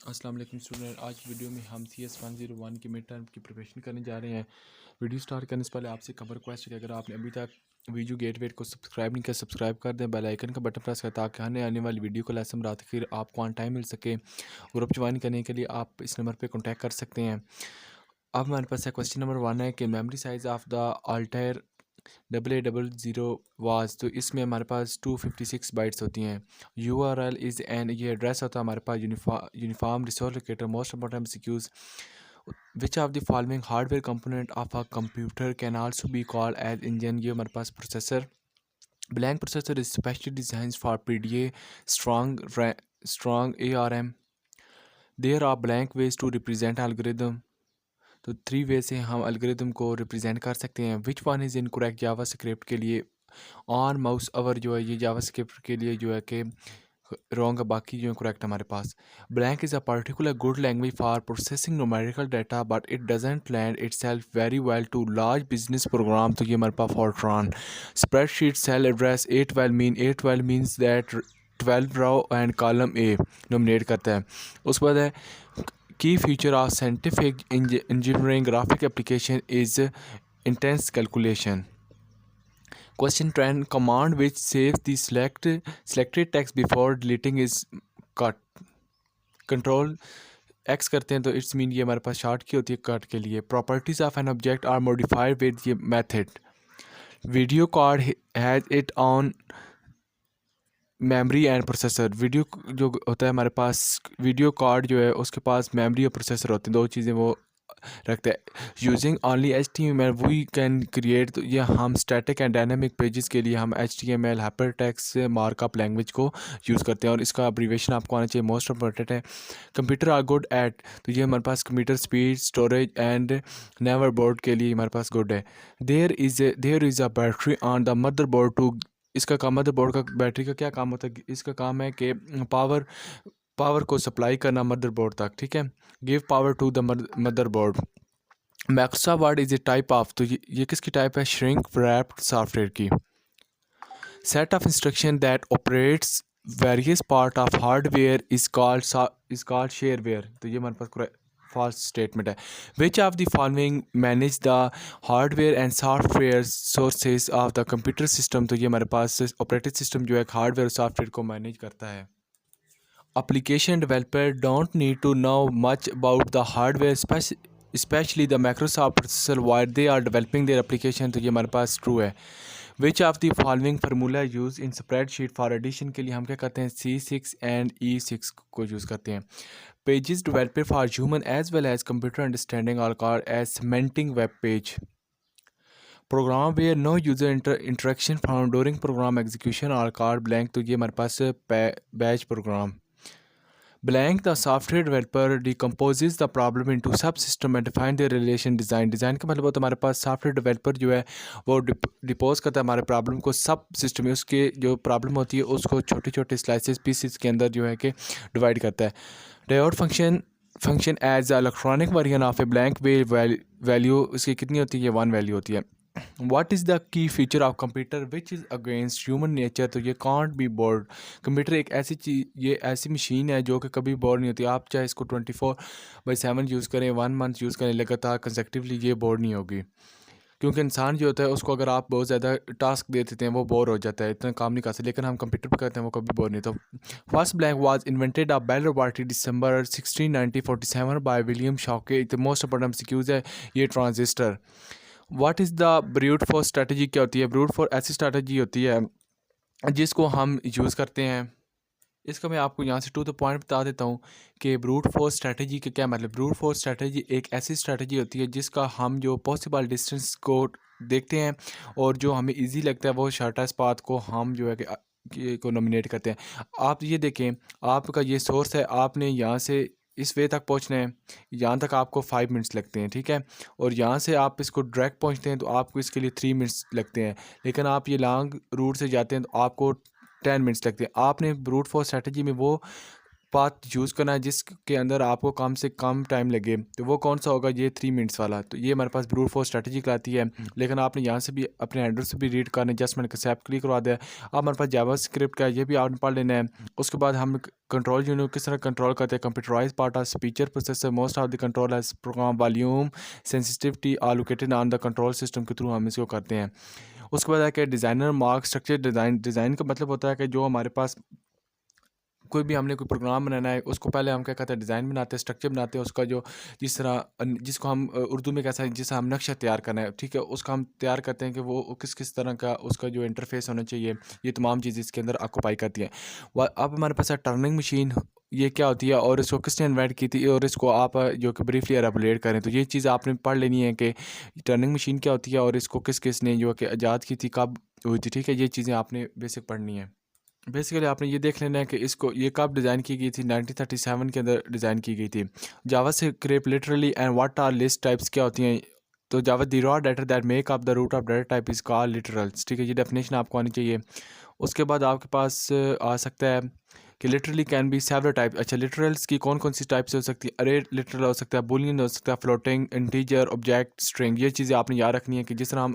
अस्सलाम वालेकुम स्टूडेंट। आज की वीडियो में हम CS 101 की मिड टर्म की प्रिपरेशन करने जा रहे हैं। वीडियो स्टार्ट करने से पहले आपसे खबर रिक्वेस्ट है कि अगर आपने अभी तक वीडियो गेटवेट को सब्सक्राइब नहीं किया, सब्सक्राइब कर दें, बेल आइकन का बटन प्रेस करें ताकि आने वाली वीडियो का लेसन रात फिर आपको ऑन टाइम मिल सके। ग्रुप ज्वाइन करने के लिए आप इस नंबर पर कॉन्टैक्ट कर सकते हैं। अब हमारे पास है क्वेश्चन नंबर 1 है कि memory size of the Altair 8800 was, तो इसमें हमारे पास 256 बाइट्स होती हैं। URL इज़ एन, ये एड्रेस होता है हमारे पास। Uniform resource locator, most important MCQs, which of the following hardware component of a computer can also be called as engine, ये हमारे पास processor. Blank processor is specially design for PDA strong ARM। There are blank ways to represent algorithm, तो 3 वे से हम algorithm को represent कर सकते हैं। Which one is incorrect Java script के लिए ऑन माउस अवर, जो है ये जावा स्क्रिप्ट के लिए जो है कि रॉन्ग है, बाकी जो है करेक्ट हमारे पास। Blank is a particular good language for processing numerical data but it doesn't land itself very well to large business program, तो ये हमारे पास Fortran. Spreadsheet cell address A12 means that 12 row and column A nominate करता है। उसके बाद है key feature of scientific engineering graphic application is intense calculation. Question 10, command which saves the selected text before deleting is cut. Control X करते हैं तो it's mean ये हमारे पास शॉर्ट की होती है कट के लिए। Properties of an object are modified with ये method. Video card has it on memory and processor. Video जो होता है हमारे पास, वीडियो कार्ड जो है उसके पास मेमोरी और प्रोसेसर होते हैं, दो चीज़ें वो रखते हैं। Using only HTML we can create, तो ये हम स्टैटिक एंड डायनेमिक पेजेस के लिए हम HTML हाइपरटेक्स्ट मार्कअप लैंग्वेज को यूज़ करते हैं और इसका अब्रीविएशन आपको आना चाहिए, मोस्ट इंपॉर्टेंट है। कंप्यूटर आर गुड एट, तो ये हमारे पास computer speed, storage and never bored के लिए हमारे पास गुड है। There is a battery on the motherboard to, इसका काम मदरबोर्ड का बैटरी का क्या काम होता है, इसका काम है कि पावर को सप्लाई करना मदरबोर्ड तक, ठीक है। Give power to the motherboard. Microsoft Word is a type of, तो ये किसकी टाइप है, श्रिंक रैप्ड सॉफ्टवेयर की। Set of instruction that operates various part of hardware is called shareware, तो ये हमारे पास फॉल्स स्टेटमेंट है। Which of the following manage the hardware and software sources of the computer system, तो ये हमारे पास operating system जो है हार्डवेयर और सॉफ्टवेयर को मैनेज करता है। Application developer don't need to know much about the hardware, especially the Microsoft processor while they are developing their application, तो ये हमारे पास true है। Which of the following formula used in spreadsheet for addition के लिए हम क्या करते हैं, C6 and E6 को यूज़ करते हैं। Pages developed for human as well as computer understanding are called as cementing web page. Program where no user interaction found during program execution are called blank, तो ये हमारे पास batch program। Blank, the software developer decomposes the problem into subsystem and define their relation design। Design का मतलब होता है हमारे पास software developer जो है वो डिपोज करता है हमारे प्रॉब्लम को सब सिस्टम में, उसके जो प्रॉब्लम होती है उसको छोटे छोटे स्लाइसेस पीसेस के अंदर जो है कि डिवाइड करता है। Diode function as electronic version of a blank value, उसकी कितनी होती है, ये 1 वैल्यू होती है। What is the key feature of computer which is against human nature, तो ये can't be bored। कंप्यूटर एक ऐसी चीज़, ये ऐसी मशीन है जो कि कभी बोर नहीं होती। आप चाहे इसको 24/7 यूज़ करें, 1 मंथ यूज़ करें लगातार कंसेक्टिवली, ये बोर नहीं होगी। क्योंकि इंसान जो होता है उसको अगर आप बहुत ज़्यादा टास्क दे देते हैं वो बोर हो जाता है, इतना काम नहीं कर सकते, लेकिन हम कंप्यूटर पर करते हैं वो कभी बोर नहीं। तो first blank was invented of Bell laboratory December 16, 1947 by William Shockley. The most important MCQs है ये transistor. What is the brute force strategy, क्या होती है, ब्रूट फोर्स ऐसी स्ट्रेटजी होती है जिसको हम यूज़ करते हैं। इसका मैं आपको यहाँ से टू द पॉइंट बता देता हूँ कि ब्रूट फोर्स स्ट्रेटजी का क्या मतलब। ब्रूट फोर्स स्ट्रेटजी एक ऐसी स्ट्रेटजी होती है जिसका हम जो पॉसिबल डिस्टेंस को देखते हैं और जो हमें इजी लगता है वो शॉर्टेस्ट पाथ को हम जो है कि को नॉमिनेट करते हैं। आप ये देखें, आपका ये सोर्स है, आपने यहाँ से इस वे तक पहुँचना है, यहाँ तक आपको 5 मिनट्स लगते हैं, ठीक है। और यहाँ से आप इसको डायरेक्ट पहुँचते हैं तो आपको इसके लिए 3 मिनट्स लगते हैं। लेकिन आप ये लॉन्ग रूट से जाते हैं तो आपको 10 मिनट्स लगते हैं। आपने ब्रूट फोर्स स्ट्रेटजी में वो पाथ यूज़ करना है जिसके अंदर आपको कम से कम टाइम लगे, तो वो कौन सा होगा? ये 3 मिनट्स वाला। तो ये हमारे पास ब्रूट फोर्स स्ट्रैटेजी कहलाती है। लेकिन आपने यहाँ से भी अपने एंड्रॉइड से भी रीड करना है, जस्ट मैंने कंसेप्ट क्लियर करवा दिया। अब हमारे पास जावास्क्रिप्ट का ये भी आपने पढ़ लेना है। उसके बाद हम कंट्रोल यूनिट किस तरह कंट्रोल करते हैं, computerise part of speech processor, most of the control as program volume sensitivity are located on the control system के थ्रू हम इसको करते हैं। उसके बाद है कि डिज़ाइनर मार्क स्ट्रक्चर डिज़ाइन का मतलब होता है कि जो हमारे पास कोई भी हमने कोई प्रोग्राम बनाना है, उसको पहले हम क्या कहते हैं, डिज़ाइन बनाते हैं, स्ट्रक्चर बनाते हैं उसका, जो जिस तरह जिसको हम उर्दू में कैसा, जिसका हम नक्शा तैयार करना है, ठीक है, उसका हम तैयार करते हैं कि वो किस किस तरह का उसका जो इंटरफेस होना चाहिए, ये तमाम चीज़ें इसके अंदर ऑक्यूपाई करती हैं। अब हमारे पास है टर्निंग मशीन। ये क्या होती है और इसको किसने इन्वेंट की थी, और इसको आप जो कि ब्रीफली रेगुलेट करें, तो ये चीज़ आपने पढ़ लेनी है कि टर्निंग मशीन क्या होती है और इसको किस किस ने जो कि ईजाद की थी, कब हुई थी, ठीक है, ये चीज़ें आपने बेसिक पढ़नी है। बेसिकली आपने ये देख लेना है कि इसको ये कब डिज़ाइन की गई थी, 1937 के अंदर डिज़ाइन की गई थी। जावा से क्रिप literally and what are list types क्या होती हैं, तो Java the raw data that make up the root of data type is called literals, ठीक है, ये डेफिनेशन आपको आनी चाहिए। उसके बाद आपके पास आ सकता है कि literally can be several type. अच्छा, लिटरल्स की कौन कौन सी टाइप्स हो सकती है? अरे लिटरल हो सकता है, बुलियन हो सकता है, फ्लोटिंग, इंटीजर, ऑब्जेक्ट, स्ट्रिंग। ये चीज़ें आपने याद रखनी है कि जिस तरह हम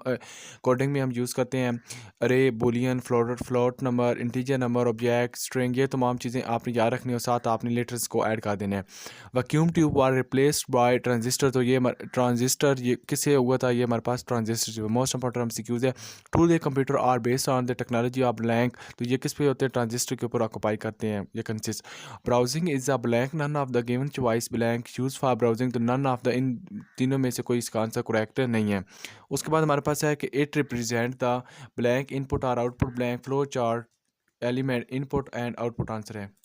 कोडिंग में हम यूज़ करते हैं अरे, Boolean, float number, integer number, object, string, ये तमाम चीज़ें आपने याद रखनी है और साथ आपने लिटर्स को ऐड कर देना है। Vacuum tube are replaced by transistor. तो ये ट्रांजिस्टर ये किससे हुआ था? ये हमारे पास ट्रांजिस्टर। मोस्ट इंपॉर्टेंट हम सिक्यूज है। Tool the computer are based on the technology of blank. तो ये किस पे होते हैं? ट्रांजिस्टर के ऊपर ऑक्यूपाई करते हैं ये consist. Browsing is a blank, none of the given choice blank use for browsing. तो नन ऑफ द, इन तीनों में से कोई इसका आंसर करेक्ट नहीं है। उसके बाद हमारे पास है कि it represent the blank input और output blank flow chart element input and output answer है।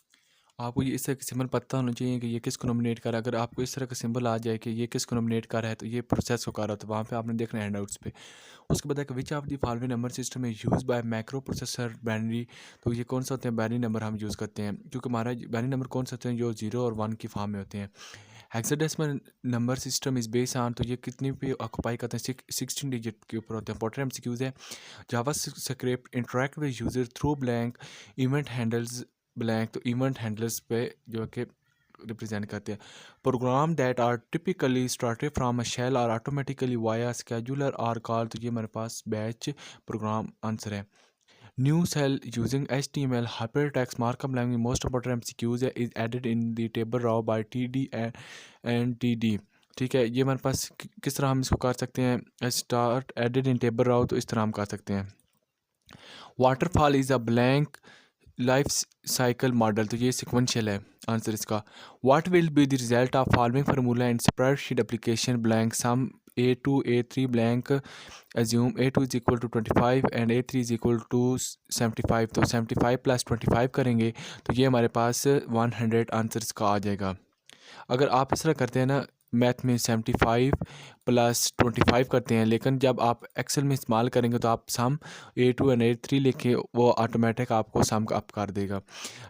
आपको ये इस तरह का सिंबल पता होना चाहिए कि ये किसको नॉमिनेट कर रहा है। अगर आपको इस तरह का सिंबल आ जाए कि ये किसको नॉमिनेट कर रहा है, तो ये प्रोसेस को कर रहा है, तो वहाँ पे आपने देखना है हैंडआउट्स पे। उसके बाद है कि which of the following number system है use by microprocessor binary. तो ये कौन सा होते हैं बाइनरी नंबर हम यूज़ करते हैं, क्योंकि हमारा बाइनरी नंबर कौन सा होते हैं जो 0 और 1 की फॉर्म में होते हैं। Hexadecimal number system is based on, तो ये कितनी पे ऑक्यूपाई करते हैं? 16 डिजिट के ऊपर होते हैं। इंपॉर्टेंट एमसीक्यूज है। JavaScript interact with user through blank event handles blank. तो इवेंट हैंडलर्स पे जो कि रिप्रेजेंट करते हैं। Program that are typically started from a shell और automatically via scheduler are call. तो ये हमारे पास बैच प्रोग्राम आंसर है। New cell using HTML hypertext markup language, most important MCQs है, is added in the table raw by TD and TD। ठीक है, ये हमारे पास किस तरह हम इसको कर सकते हैं? Start added in table row, तो इस तरह हम कर सकते हैं। Waterfall is a blank life cycle model. तो ये सिक्वेंशियल है आंसर इसका। What will be the result of following formula and spreadsheet application blank sum A2 A3 blank assume A2 is equal to 25 and A3 is equal to 75। तो 75 plus 25 करेंगे तो ये हमारे पास 100 answer इसका आ जाएगा। अगर आप इस तरह करते हैं ना, मैथ में 75 प्लस 25 करते हैं, लेकिन जब आप एक्सेल में इस्तेमाल करेंगे तो आप सम A2 एंड A3 लिखे, वो ऑटोमेटिक आपको सम अप कर देगा।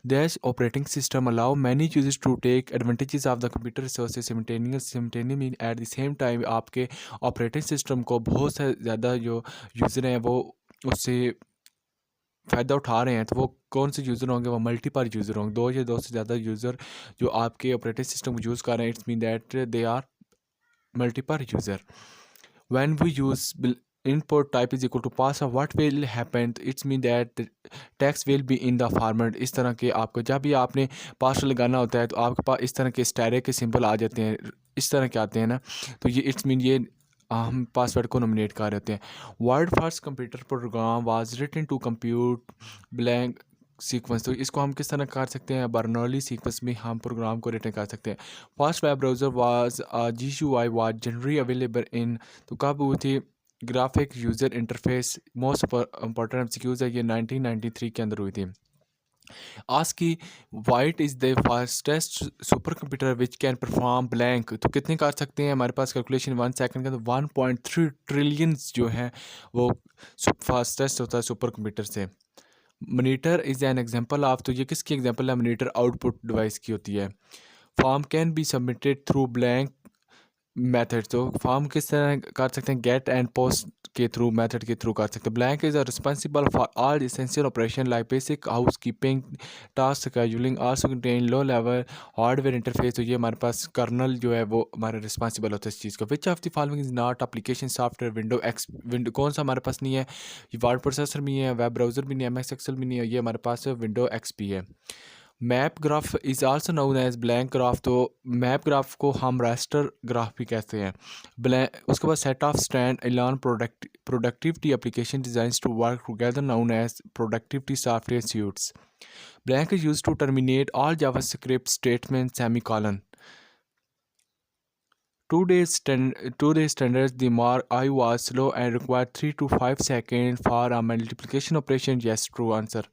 Dash operating system allow many users to take advantages of the computer resources simultaneously at the same time. आपके ऑपरेटिंग सिस्टम को बहुत से ज़्यादा जो यूज़र हैं वो उससे फ़ायदा उठा रहे हैं, तो वो कौन से यूज़र होंगे? वो मल्टीपल यूज़र होंगे, दो या दो से ज़्यादा यूज़र जो आपके ऑपरेटिंग सिस्टम को यूज़ कर रहे हैं। It's mean that they are multiple user. When we use input type is equal to pass of what will happen, it's mean that the text will be in the format। इस तरह के आपको जब भी आपने पासवर्ड लगाना होता है तो आपके पास इस तरह के स्टैरिक के सिंबल आ जाते हैं, इस तरह के आते हैं ना, तो ये इट्स मीन ये हम पासवर्ड को नॉमिनेट कर रहे होते हैं। Word first computer program was written to compute blank sequence. तो इसको हम किस तरह कर सकते हैं? बर्नौली सीक्वेंस में हम प्रोग्राम को रिटर्न कर सकते हैं। First web browser was GUI was generally available in, तो कब हुई थी? Graphic user interface. Most important MCQs है, ये 1993 के अंदर हुई थी। आज की white is the fastest super computer which can perform blank. तो कितने कर सकते हैं? हमारे पास कैलकुलेशन 1 सेकंड के अंदर 1.3 ट्रिलियंस जो है वो फास्टेस्ट होता है सुपर कंप्यूटर से। Monitor is an example of, तो ये किसकी एग्जांपल है? मॉनिटर आउटपुट डिवाइस की होती है। Form can be submitted through blank method. तो फॉर्म किस तरह कर सकते हैं? गेट एंड पोस्ट के थ्रू मेथड के थ्रू कर सकते हैं। Blank is responsible for all essential operation like basic house keeping task scheduling, also contain low level hardware interface. तो ये हमारे पास कर्नल जो है वो हमारा रिस्पॉन्सिबल होता है इस चीज़ का। विच of the following is not application software window कौन सा हमारे पास नहीं है? ये वर्ड प्रोसेसर भी है, वेब ब्राउज़र भी नहीं है, MS एक्सेल भी नहीं है, ये हमारे पास विंडो XP है। Map graph is also known as blank graph. तो मैप ग्राफ को हम रास्टर ग्राफ भी कहते हैं। ब्लैंक उसके बाद set of stand alone productivity application designs to work together known as productivity software suites. Blank is used to terminate all JavaScript statements semicolon. Today's standards, the mark I was slow and required 3 to 5 seconds for a multiplication operation. Yes, true answer.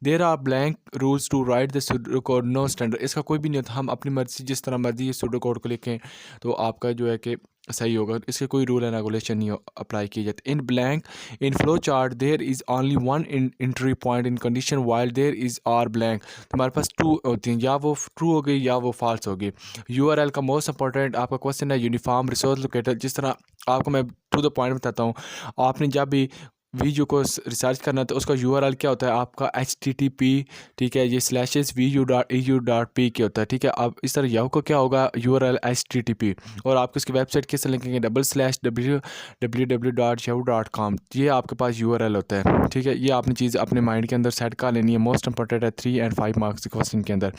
There are blank rules to write the pseudo code, no standard. इसका कोई भी नहीं होता, हम अपनी मर्जी जिस तरह मर्जी ये सूडो कोड को लिखें तो आपका जो है कि सही होगा। इसके कोई रूल एंड रेगुलेशन नहीं अप्लाई किए जाते। In blank in flow chart there is only one entry point in condition while there is are blank. तो हमारे पास टू होती हैं, या वो ट्रू हो गई या वो फॉल्स होगी। URL का मोस्ट इंपॉर्टेंट आपका क्वेश्चन है यूनिफॉर्म रिसोर्स लोकेटर। जिस तरह आपको मैं टू द पॉइंट बताता हूँ, आपने जब भी वीडियो को रिसर्च करना तो उसका URL क्या होता है आपका HTTP, ठीक है, ये /vu.edu.p के होता है, ठीक है। अब इस तरह याहू को क्या होगा URL HTTP, और आपको इसकी वेबसाइट कैसे लिखेंगे www.yahoo.com, ये आपके पास URL होता है, ठीक है। ये आपने चीज़ अपने माइंड के अंदर सेट कर लेनी है, मोस्ट इंपॉर्टेंट है 3 और 5 मार्क्स के क्वेश्चन के अंदर।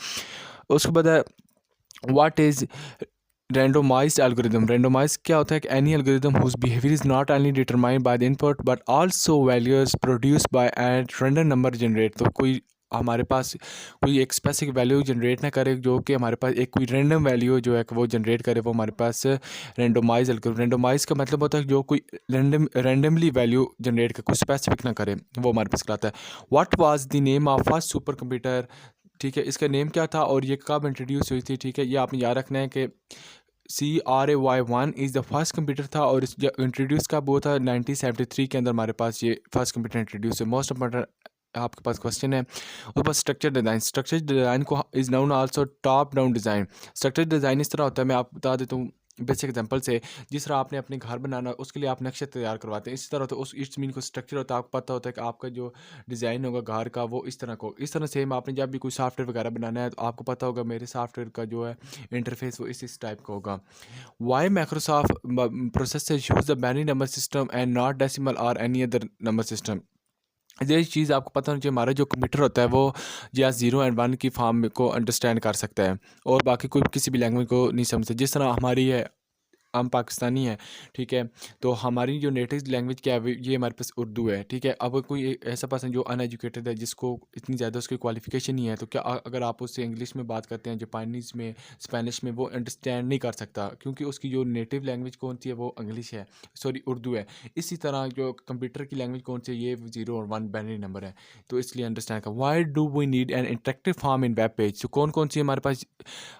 उसके बाद है what is randomized algorithm। randomized क्या होता है कि any algorithm whose behavior is not only determined by the input but also values produced by and random number generate। तो कोई हमारे पास कोई एक स्पेसिफिक वैल्यू जनरेट ना करे, जो कि हमारे पास एक कोई रैंडम वैल्यू जो है वो जनरेट करे, वो हमारे पास रेंडोमाइज एल्गोरिथम। रेंडोमाइज का मतलब होता है जो कोई रैंडमली वैल्यू जनरेट करे, कोई स्पेसिफिक ना करे, वो हमारे पास कहलाता है। What was the name of first super computer, ठीक है, इसका नेम क्या था और ये कब इंट्रोड्यूस हुई थी, ठीक है। ये आपने याद रखना है कि CRAY1 is the first computer था, और इस इंट्रोड्यूस कब हुआ था 1973 के अंदर हमारे पास ये फर्स्ट कंप्यूटर इंट्रोड्यूस है। मोस्ट इंपॉर्टेंट आपके पास क्वेश्चन है। उसके बाद स्ट्रक्चर डिज़ाइन को is noun also top down design. Structure design इस तरह होता है, मैं आपको बता देता हूँ बेसिक एग्जांपल से। जिस तरह आपने अपने घर बनाना उसके लिए आप नक्शे तैयार करवाते हैं, इसी तरह तो उस इट्स मीन को स्ट्रक्चर होता है, आपको पता होता है कि आपका जो डिज़ाइन होगा घर का वो इस तरह को, इस तरह सेम आपने जब भी कोई सॉफ्टवेयर वगैरह बनाना है तो आपको पता होगा मेरे सॉफ्टवेयर का जो है इंटरफेस वो इस टाइप का होगा। Why Microsoft processor use the binary number system and not decimal और एनी अदर नंबर सिस्टम। ये चीज़ आपको पता होना चाहिए, हमारा जो कंप्यूटर होता है वो या 0 और 1 की फॉर्म को अंडरस्टैंड कर सकता है, और बाकी कोई किसी भी लैंग्वेज को नहीं समझता। जिस तरह हमारी है, हम पाकिस्तानी हैं, ठीक है, तो हमारी जो नेटिव लैंग्वेज क्या है ये हमारे पास उर्दू है, ठीक है। अब कोई ऐसा पर्सन जो अनएजुकेटेड है, जिसको इतनी ज़्यादा उसकी क्वालिफिकेशन नहीं है, तो क्या अगर आप उससे इंग्लिश में बात करते हैं, जापानीज़ में, स्पेनिश में, वो अंडरस्टैंड नहीं कर सकता, क्योंकि उसकी जो नेटिव लैंग्वेज कौन सी है वो इंग्लिश है, सॉरी उर्दू है। इसी तरह जो कंप्यूटर की लैंग्वेज कौन सी है, ये 0 और 1 बाइनरी नंबर है, तो इसलिए अंडरस्टैंड कर। Why do we need an interactive form in web page. तो कौन कौन सी हमारे पास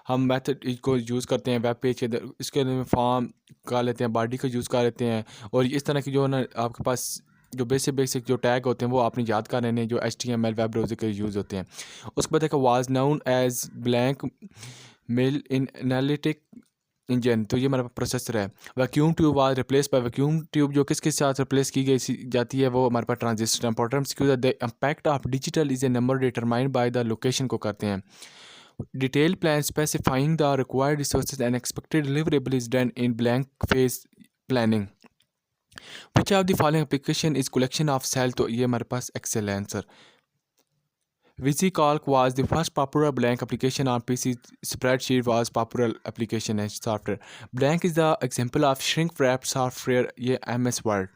हम मेथड को यूज़ करते हैं वेब पेज के अंदर, इसके अंदर फॉर्म कर लेते हैं, बॉडी का यूज़ कर लेते हैं, और इस तरह की जो है ना आपके पास जो बेसिक जो टैग होते हैं वो आपने याद कर लेने, जो HTML वेब ब्राउज़र के यूज़ होते हैं। उसके बाद देखो was known as blank mail in analytic engine. तो ये हमारा प्रोसेसर है। Vacuum tube was replace by vacuum tube, जो किसके साथ रिप्लेस की गई जाती है, वो हमारे पास transistor. Important the impact of digital is a number determined by the location को करते हैं। Detailed plan specifying the required resources and expected deliverable is done in blank phase planning. Which of the following application is collection of cell? तो ये हमारे पास Excel है answer. VisiCalc was the first popular blank application on PC. Spreadsheet was popular application and software. Blank is the example of shrink wrap software, ये MS Word.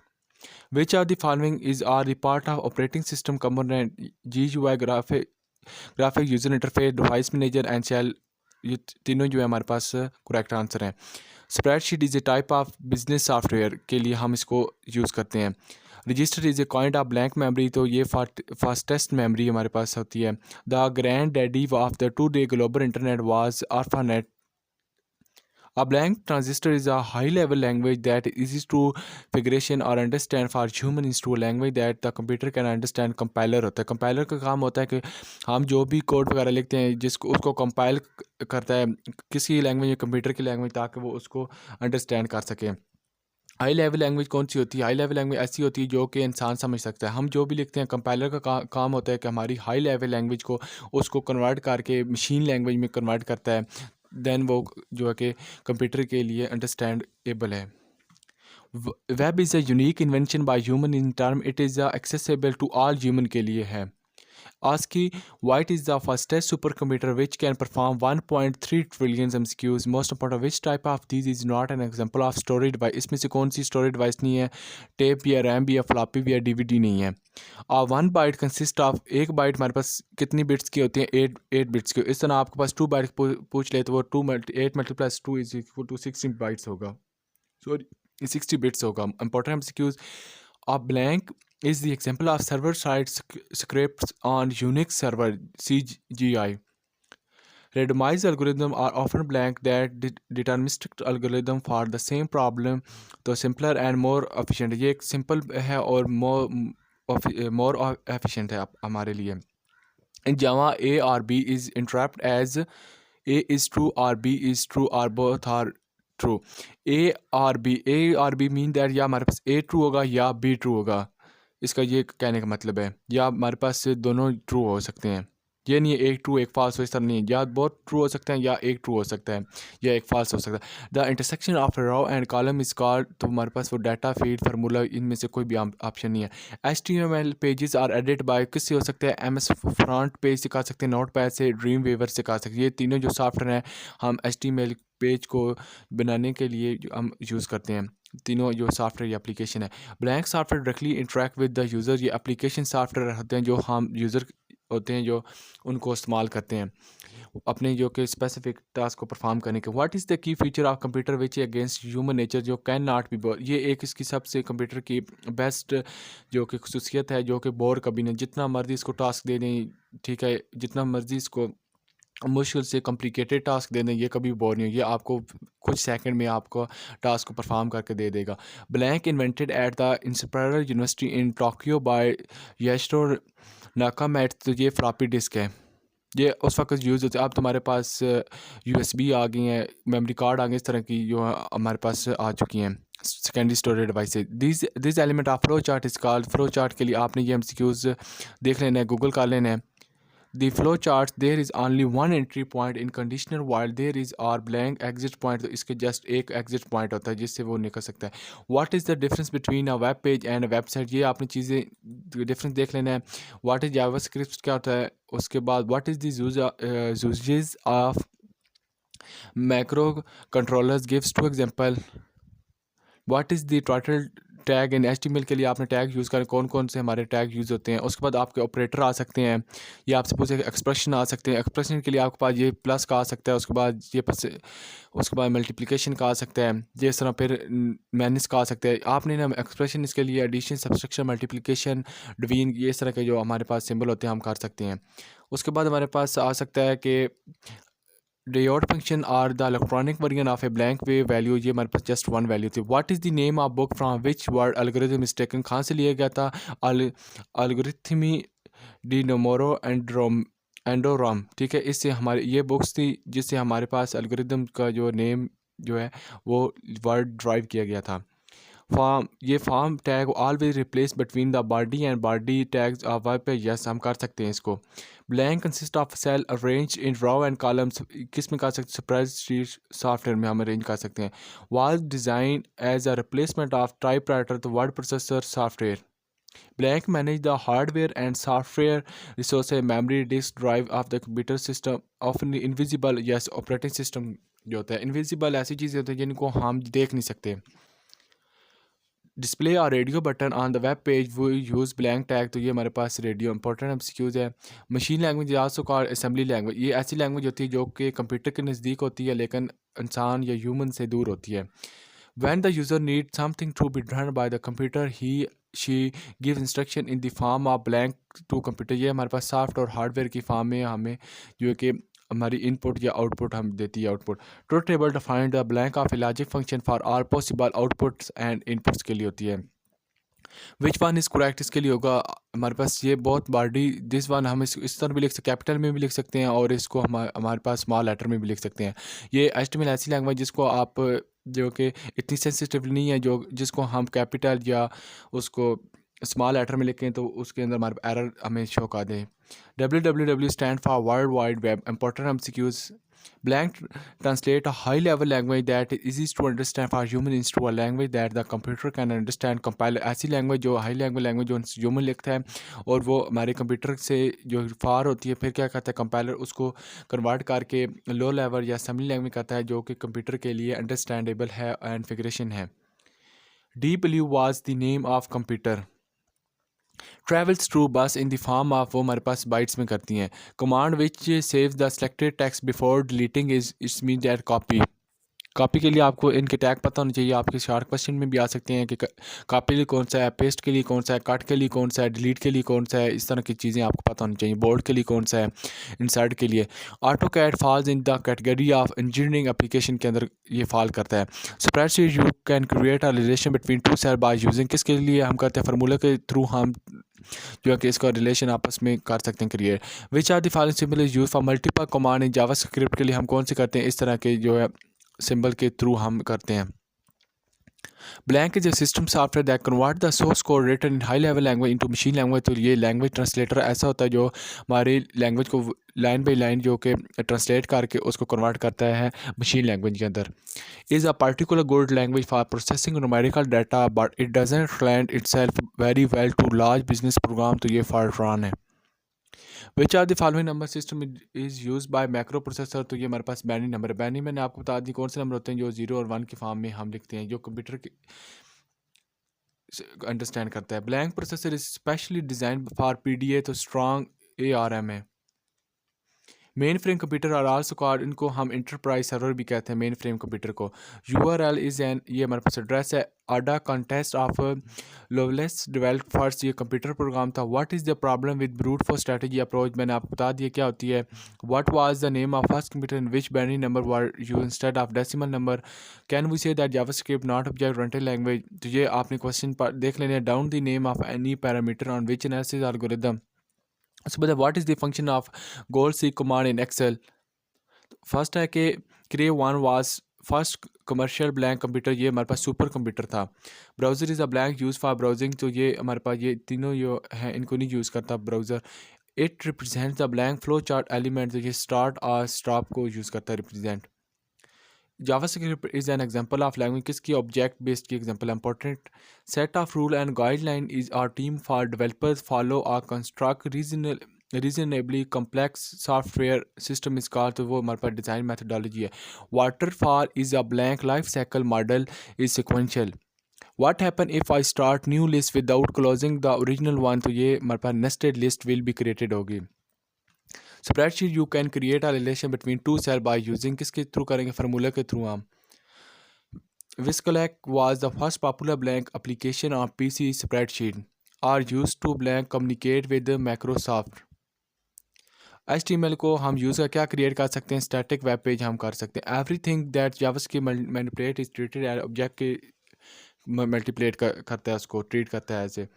Which of the following is are the part of operating system component? GUI graphic user interface, device manager and shell, ये तीनों जो है हमारे पास correct answer हैं। Spreadsheet is a type of business software के लिए हम इसको यूज़ करते हैं। Register is a kind of blank memory, तो ये फास्टेस्ट मेमोरी हमारे पास होती है। The grand daddy of the today global internet was ARPANET। A blank transistor is a high-level language that is easy to figuration or understand for humans to a language that the computer can understand। Compiler होता है, compiler का काम होता है कि हम जो भी कोड वगैरह लिखते हैं जिसको उसको कंपाइल करता है किसी लैंग्वेज या कंप्यूटर की लैंग्वेज, ताकि वो उसको अंडरस्टैंड कर सके। हाई लेवल लैंग्वेज कौन सी होती है? हाई लेवल लैंग्वेज ऐसी होती है जो कि इंसान समझ सकता है। हम जो भी लिखते हैं कंपाइलर का काम होता है कि हमारी हाई लेवल लैंग्वेज को उसको कन्वर्ट करके मशीन लैंग्वेज में कन्वर्ट करता है। देन वो जो है कि कंप्यूटर के लिए अंडरस्टैंडेबल है। Web is a unique invention by human in term it is accessible to all human के लिए है। ASCII White is the fastest supercomputer which can perform 1.3 trillion MCQs. Most important, which type of these is not an example of storage device? इसमें से कौन सी storage device नहीं है? Tape या RAM भी या फ्लॉपी भी या डीवीडी नहीं है। वन बाइट कंसिस्ट ऑफ, एक बाइट हमारे पास कितनी बिट्स की होती है? एट बिट्स की। इस तरह आपके पास 2 बाइट पूछ ले तो वो 8 multiplies 2 is equal to 16 bytes होगा, सॉरी 60 बिट्स होगा। Important MCQs, a blank is the example of server-side scripts on Unix server CGI. Randomized algorithms are often blank that deterministic algorithm for the same problem तो simpler and more efficient। ये एक simple है और more efficient है हमारे लिए। In Java A or B is interrupt as A is true or B is true or both are true। A और B mean that या हमारे पास A ट्रू होगा या B ट्रू होगा। इसका ये कहने का मतलब है, या हमारे पास दोनों ट्रू हो सकते हैं। ये नहीं है एक ट्रू एक फॉल्स हो, इस तरह नहीं है। या बहुत ट्रू हो सकते हैं या एक ट्रू हो सकता है या एक फॉल्स हो सकता है। The intersection of row and column is called, तो हमारे पास वो डाटा फीड फार्मूला, इनमें से कोई भी ऑप्शन नहीं है। HTML pages are edit by, किससे हो सकते हैं? MS फ्रंट पेज से कर सकते हैं, नोट पैड से, ड्रीम वेवर से कर सकते हैं। ये तीनों जो सॉफ्टवेयर हैं हम HTML पेज को बनाने के लिए हम यूज़ करते हैं। तीनों जो सॉफ्टवेयर एप्लीकेशन है। Blank software directly interact with the user, ये एप्लीकेशन सॉफ्टवेयर होते हैं जो हम यूज़र होते हैं जो उनको इस्तेमाल करते हैं अपने जो कि स्पेसिफिक टास्क को परफॉर्म करने के। What is the key feature of computer which against human nature जो कैन नॉट बी बोर, ये एक इसकी सबसे कंप्यूटर की बेस्ट जो कि खसूसियत है जो कि बोर कभी नहीं। जितना मर्जी इसको टास्क दे दें, ठीक है, जितना मर्जी इसको मुश्किल से कॉम्प्लिकेटेड टास्क दे दें, ये कभी बोर नहीं हो। ये आपको कुछ सेकंड में आपको टास्क को परफॉर्म करके दे देगा। Blank invented at the inspire university in Tokyo by Yashiro Nakamoto, तो ये फ्लॉपी डिस्क है, ये उस वक्त यूज़ होती है। अब तुम्हारे पास USB आ गई हैं, मेमोरी कार्ड आ गए, इस तरह की जो हमारे पास आ चुकी हैं secondary storage devices. This element of flow chart is called, flow chart के लिए आपने ये MCQs देख लेना है, गूगल कर लेना है। The flow charts, there is only one entry point in conditioner while there is or blank exit point, तो इसके जस्ट एक exit point होता है जिससे वो निकल सकता है। What is the difference between a web page and a website, ये आपने चीज़ें डिफरेंस देख लेना है। What is JavaScript क्या होता है, उसके बाद what is the uses of macro controllers gives two example। What is the total tag in HTML के लिए आपने टैग यूज़ करें, कौन कौन से हमारे टैग यूज़ होते हैं। उसके बाद आपके ऑपरेटर आ सकते हैं, या आपसे पूछे एक्सप्रेशन आ सकते हैं। एक्सप्रेशन के लिए आपके पास ये प्लस का आ सकता है, उसके बाद ये उसके बाद मल्टीप्लिकेशन का आ सकता है, ये इस तरह फिर माइनस का आ सकता है। आपने ना एक्सप्रेशन इसके लिए एडिशन, सब्सट्रैक्शन, मल्टीप्लिकेशन, डिवीजन, ये इस तरह के जो हमारे पास सिंबल होते हैं हम कर सकते हैं। उसके बाद हमारे पास आ सकता है कि Diode function are the electronic version of a blank wave value, ये हमारे पास जस्ट वन वैल्यू थी। What is the name of book from which word algorithm is taken, कहाँ से लिया गया था? एल्गोरिथमी डी नोमोरो एंडोरम, ठीक है, इससे हमारे ये बुक्स थी जिससे हमारे पास एल्गोरिथम का जो नेम जो है वो वर्ड ड्राइव किया गया था। फॉर्म, ये form tag always replace between the body and body tags of web page, yes हम कर सकते हैं इसको। Blank consist of cell arrange in row and columns, किस में कर सकते हैं? स्प्रेडशीट सॉफ्टवेयर में हम अरेंज कर सकते हैं। Was design as a replacement of typewriter, तो word processor software. Blank manage the hardware and software resource, memory disk drive of the computer system of invisible, yes operating system जो होता है। Invisible ऐसी चीज़ें होती हैं जिनको हम देख नहीं सकते। डिस्प्ले और radio button on the web page वो यूज़ ब्लैंक टैग, तो ये हमारे पास रेडियो इंपॉर्टेंट MCQs है। Machine language also called assembly language, ये ऐसी लैंग्वेज होती है जो कि कंप्यूटर के नज़दीक होती है लेकिन इंसान या ह्यूमन से दूर होती है। When the user need something to be done by the computer he she give instruction in the form of blank to computer, ये हमारे पास सॉफ्ट और हार्डवेयर की फॉर्म में हमें जो है कि हमारी इनपुट या आउटपुट हम देती है output. Truth table defined the blank of A logic function for all possible outputs and inputs के लिए होती है। विच वन इज़ करेक्ट, इसके लिए होगा हमारे पास ये बहुत बॉडी, दिस वन हम इस तरह भी लिख सकते, कैपिटल में भी लिख सकते हैं और इसको हमारे पास स्मॉल लेटर में भी लिख सकते हैं। ये HTML ऐसी लैंग्वेज जिसको आप जो कि इतनी सेंसिटिव नहीं है, जो जिसको हम कैपिटल या उसको स्मॉल लेटर में लिखें तो उसके अंदर हमारे एरर हमें शो कर दे। WWW stand for world wide web. Important MCQs। Blank translate a high-level language that is easy to understand for humans into a language that the computer can understand. Compile ऐसी language जो high level language जो human लिखता है और वो हमारे computer से जो फार होती है, फिर क्या करता है कंपाइलर उसको कन्वर्ट करके लो लेवल या असेंबली लैंग्वेज करता है जो कि कंप्यूटर के लिए अंडरस्टैंडेबल है एंड फिगरेशन है। Deep blue was the name of computer. Travels through बस इन द फॉर्म ऑफ, वो हमारे पास बाइट्स में करती हैं। Command which save the selected text before deleting is it's mean that copy. Copy के लिए आपको इनके टैग पता होने चाहिए। आपके शार्ट क्वेश्चन में भी आ सकते हैं कि कॉपी के लिए कौन सा है, पेस्ट के लिए कौन सा है, कट के लिए कौन सा है, डिलीट के लिए कौन सा है। इस तरह की चीज़ें आपको पता होनी चाहिए। बोर्ड के लिए कौन सा है, इंसर्ट के लिए। Auto CAD falls in the category of engineering application के अंदर ये फॉल करता है। Spreadsheet you can create a relation between two cell by using, किसके लिए हम करते हैं, फार्मूला के थ्रू हम जो है कि इसका रिलेशन आपस में कर सकते हैं create. Which are the following symbol is use for multiple command in JavaScript, के लिए हम कौन से करते हैं, इस तरह के जो है सिंबल के थ्रू हम करते हैं। Blank is a system software that convert the source code written in high level language into machine language. तो ये लैंग्वेज ट्रांसलेटर ऐसा होता है जो हमारी लैंग्वेज को लाइन बाई लाइन जो कि ट्रांसलेट करके उसको कन्वर्ट करता है मशीन लैंग्वेज के अंदर। Is a particular good language for processing numerical data but it doesn't lend itself very well to large business program. तो ये फॉरट्रॉन है। Which are the following number system is use by macro processor. तो ये हमारे पास बैनी number है। बैनी मैंने आपको बता दी कौन से नंबर होते हैं जो 0 और 1 के फॉर्म में हम लिखते हैं, जो कंप्यूटर के अंडरस्टैंड करता है। Blank processor is specially design for PDA, तो स्ट्रॉन्ग ARM है। मेन फ्रेम कंप्यूटर और आल्सो कॉल्ड, इनको हम इंटरप्राइज सर्वर भी कहते हैं मेन फ्रेम कंप्यूटर को। URL इज एन, ये हमारे पास एड्रेस है। आडा contest of Lovelace develop first, ये कंप्यूटर प्रोग्राम था। What is the problem with brute force strategy approach, मैंने आपको बता दिया क्या होती है। What was the name of first computer in which binary number were used instead of decimal number. Can we say that JavaScript not object oriented language. तो ये आपने क्वेश्चन पर देख लेने। Down the name of any parameter on which analysis algorithm. उसके बाद what is the function of goal seek command in Excel. First है कि Cray one was first commercial blank computer, ये हमारे पास सुपर कंप्यूटर था। Browser is a blank use for browsing, तो ये हमारे पास ये तीनों जो हैं इनको नहीं यूज़ करता browser. It represent the blank flow chart element, तो ये स्टार्ट और स्टॉप को यूज़ करता है represent. JavaScript is an example of language, किसकी ऑब्जेक्ट बेस्ड की example. Important set of rule and guideline is are team for developers follow और construct reasonably complex software system is called, तो वो हमारे पास डिज़ाइन मैथडोलॉजी है। Waterfall is a blank life cycle model is sequential. What happen if I start new list without closing the original one, तो ये हमारे पास nested list will be created होगी। Spreadsheet you can create a relation between two cell by using, किसके थ्रू करेंगे, formula के through हम। Viscalc was the first popular blank application on PC spreadsheet are used to blank communicate with Microsoft। HTML को हम use क्या create कर सकते हैं, स्टैटिक वेब पेज हम कर सकते हैं। Everything that JavaScript manipulate is treated as object के मल्टीप्लेट करता है, उसको ट्रीट करता है ऐसे।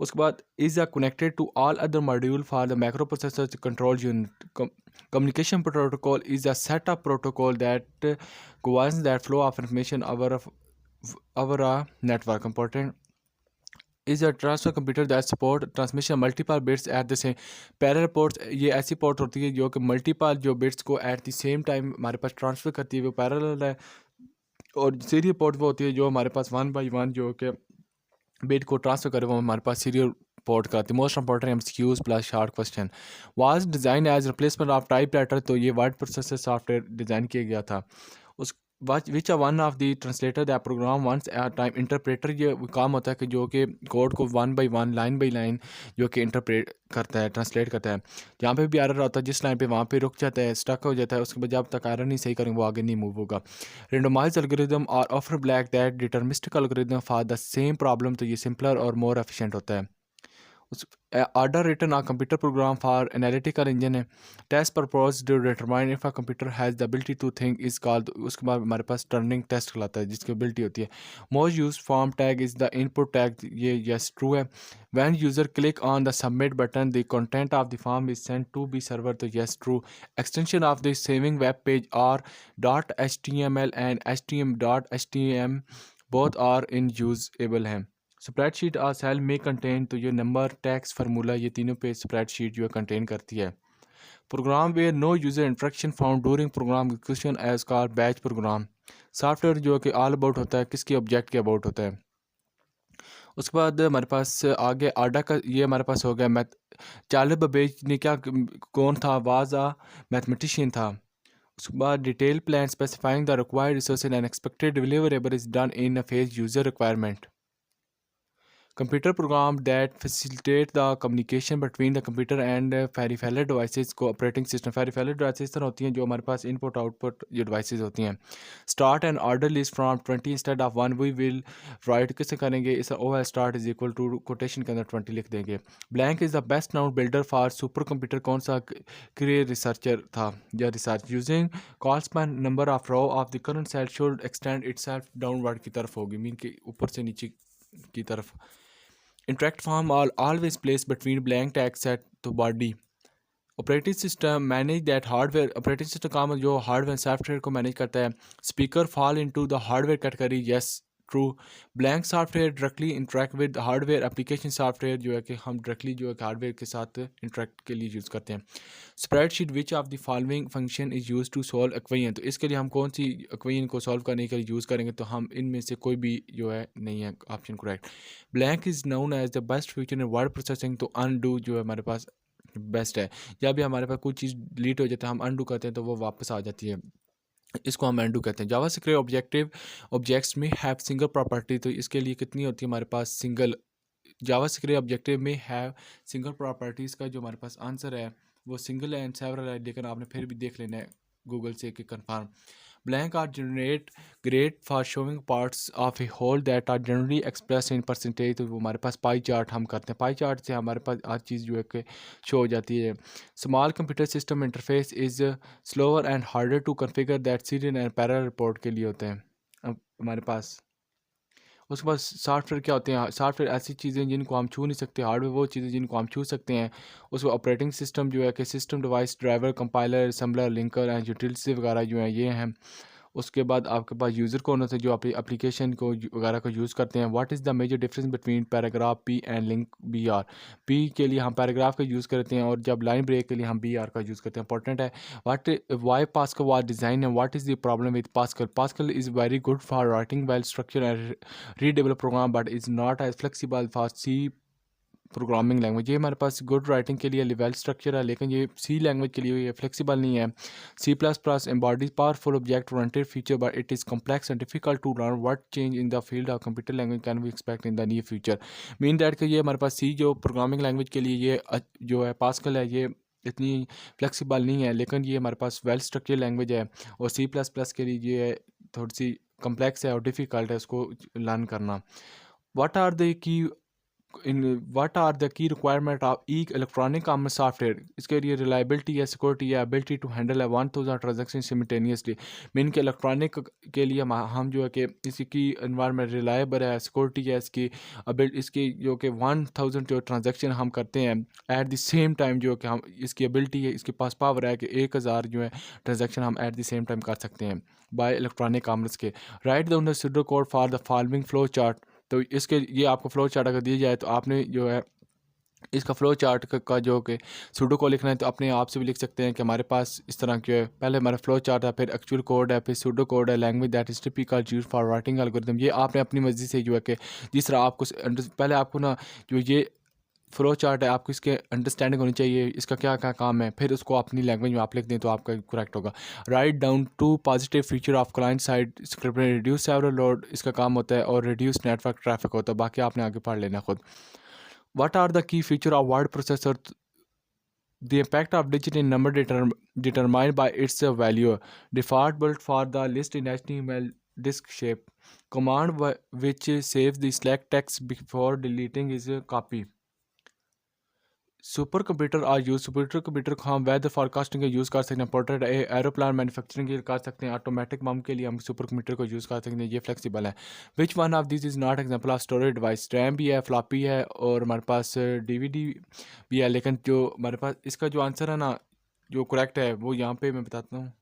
उसके बाद is connected to all other module for the micro processor control unit. Communication protocol is a set of protocol that governs that flow of information over a network। Important is a transfer computer that support transmission multiple bits at the same। Parallel ports, ये ऐसी port होती है जो कि multiple जो bits को eight the same time हमारे पास transfer करती है, वो पैरल है। और सीरियल पोर्ट वो होती है जो हमारे पास 1 by 1 जो कि बिट को ट्रांसफ़र करे, वो हमारे पास सीरियल पोर्ट करती है। Most important MCQs plus short question. Was design as replacement of typewriter, तो ये वर्ड प्रोसेसर सॉफ्टवेयर डिज़ाइन किया गया था। उस which are one of the translator that program once at time. Interpreter ये काम होता है कि जो कि कोड को 1 by 1 लाइन बाई लाइन जो कि इंटरप्रेट करता है, ट्रांसलेट करता है। जहाँ पे भी एरर होता है जिस लाइन पे वहाँ पे रुक जाता है, स्टक हो जाता है, उसके बाद जब तक एरर नहीं सही करेंगे वो आगे नहीं मूव होगा। रेंडमाइज एल्गोरिदम और offer black that deterministic algorithm for the same problem, तो ये सिंपलर और मोर एफिशिएंट होता है। उस order written a computer program for analytical engine है. Test purpose to determine if a computer has the ability to think is called. उसके बाद हमारे पास turning test कहलाता है जिसकी ability होती है. Most used form tag is the input tag. ये yes true है. When user click on the submit button, the content of the form is sent to be server. तो yes true. Extension of the saving web page are .html and htm.htm both are in usable हैं. Spreadsheet आ cell में contain तो ये number tax formula ये तीनों पे spreadsheet जो है कंटेन करती है. Program where no user interaction found during program execution as called batch program. Software जो है कि ऑल अबाउट होता है किसके ऑब्जेक्ट के अबाउट होता है. उसके बाद हमारे पास आगे आडा का ये हमारे पास हो गया मैथ. चार्ल्स बेबेज ने क्या कौन था वाज आ मैथमेटिशियन था. उसके बाद detail plan specifying the required resources and expected deliverable is done in a phase user requirement. Computer program that facilitate the communication between the computer and peripheral devices को operating system. peripheral devices इस तरह होती हैं जो हमारे पास input output जो devices होती हैं. Start an order list from 20 instead of 1. We will write किससे करेंगे इस OL start is equal to quotation के अंदर 20 लिख देंगे. Blank is the best known builder for supercomputer. कौन सा career researcher था या research using calls by number of row of the current cell should extend itself downward की तरफ होगी मीन के ऊपर से नीचे की तरफ. Interact form are always placed between blank text set to body. Operating system manage that hardware. Operating system काम जो हार्डवेयर सॉफ्टवेयर को मैनेज करता है. Speaker fall into the hardware category yes true. Blank software directly interact with hardware. Application software जो है कि हम directly जो है कि हार्डवेयर के साथ इंटरेक्ट के लिए यूज़ करते हैं. Spreadsheet which of the following function is use to solve equation. तो इसके लिए हम कौन सी इक्वेशन को सॉल्व करने के लिए यूज़ करेंगे तो हम इनमें से कोई भी जो है नहीं है option correct. Blank is known as the best feature in word processing. तो अनडू जो है हमारे पास बेस्ट है. जब भी हमारे पास कोई चीज़ डिलीट हो जाता है हम अनडू करते हैं तो वो वापस आ जाती है. इसको हम अनडू कहते हैं. जावास्क्रिप्ट ऑब्जेक्टिव ऑब्जेक्ट्स में हैव सिंगल प्रॉपर्टी. तो इसके लिए कितनी होती है हमारे पास सिंगल. जावास्क्रिप्ट ऑब्जेक्टिव में हैव सिंगल प्रॉपर्टीज़ का जो हमारे पास आंसर है वो सिंगल एंड सेवरल है. लेकिन आपने फिर भी देख लेना है गूगल से कि confirm. Blank are generate great for showing parts of a whole that are generally expressed in percentage. तो वो हमारे पास पाई चार्ट हम करते हैं. पाई चार्ट से हमारे पास हर चीज़ जो है कि शो हो जाती है. Small computer system interface is slower and harder to configure that serial and parallel report के लिए होते हैं हमारे पास. उसके बाद सॉफ्टवेयर क्या होते हैं. सॉफ्टवेयर ऐसी चीज़ें जिनको हम छू नहीं सकते. हार्डवेयर वो चीज़ें जिनको हम छू सकते हैं. उसको ऑपरेटिंग सिस्टम जो है कि system device driver compiler assembler linker and utility वगैरह जो है ये हैं. उसके बाद आपके पास यूज़र कौन होते हैं जो अपनी एप्लीकेशन को वगैरह को यूज़ करते हैं. What is the major difference between paragraph P and link B R. P के लिए हम पैराग्राफ का यूज़ करते हैं और जब लाइन ब्रेक के लिए हम बी आर का यूज़ करते हैं. इंपॉर्टेंट है. What why Pascal was design and what is the problem with Pascal. Pascal is very good for writing well structure and readable program but is not as flexible for C programming language. ये हमारे पास good writing के लिए level structure है लेकिन ये सी language के लिए ये फ्लेक्सिबल नहीं है. C plus plus embodies powerful object oriented feature but it is complex and difficult to learn. What change in the field of computer language can we expect in the near future. Mean that कि ये हमारे पास सी जो programming language के लिए ये जो है pascal है ये इतनी फ्लेक्सिबल नहीं है लेकिन ये हमारे पास वेल स्ट्रक्चर लैंग्वेज है. और सी प्लस प्लस के लिए ये थोड़ी सी कम्प्लेक्स है और डिफ़िकल्ट है उसको लर्न करना. What are the key in what are the key requirement of e electronic commerce software. इसके लिए रिलायबिलिटी या सिक्योरिटी या ability to handle 1000 transaction simultaneously. Mean के इलेक्ट्रॉनिक के लिए हम जो है कि इसकी इन्वायरमेंट रिलायबल है. सिक्योरिटी है इसकी इसकी जो कि 1000 जो ट्रांजेक्शन हम करते हैं एट द सेम टाइम जो कि हम इसकी एबिलिटी है इसके पास पावर है कि 1000 जो है ट्रांजेक्शन हम एट द सेम टाइम कर सकते हैं बाय इलेक्ट्रॉनिक कॉमर्स के. Write down the pseudo code for the following flow chart. तो इसके ये आपको फ्लो चार्ट अगर दिया जाए तो आपने जो है इसका फ्लो चार्ट का जो कि सूडो को लिखना है तो अपने आप से भी लिख सकते हैं कि हमारे पास इस तरह के पहले हमारा फ्लो चार्ट है फिर एक्चुअल कोड है फिर सूडो कोड है language that is typical use for writing algorithm. ये आपने अपनी मर्जी से जो है कि जिस तरह आपको पहले आपको ना जो ये फ्लो चार्ट है आपको इसके अंडरस्टैंडिंग होनी चाहिए इसका क्या क्या काम है फिर उसको अपनी लैंग्वेज में आप लिख दें तो आपका करेक्ट होगा. Write down two positive feature of client side script. Reduce several load इसका काम होता है और रिड्यूस नेटवर्क ट्रैफिक होता है. बाकी आपने आगे पढ़ लेना खुद. What are the key feature of word processor. The impact of digit in number determined by its value. Default built for the list in HTML disk shape. Command which saves the select text before deleting is a copy. Super computer are use super computer को हम weather forecasting के use कर सकते हैं, portrait aeroplane manufacturing के लिए कर सकते हैं, ऑटोमेटिक मम के लिए हम सुपर कंप्यूटर को यूज़ कर सकते हैं, ये फ्लेक्सिबल है। Which one of this is not example of storage device? RAM भी है, फ्लॉपी है और हमारे पास डीवीडी भी है, लेकिन जो हमारे पास इसका जो आंसर है ना, जो करेक्ट है वो यहाँ पे मैं बताता हूँ।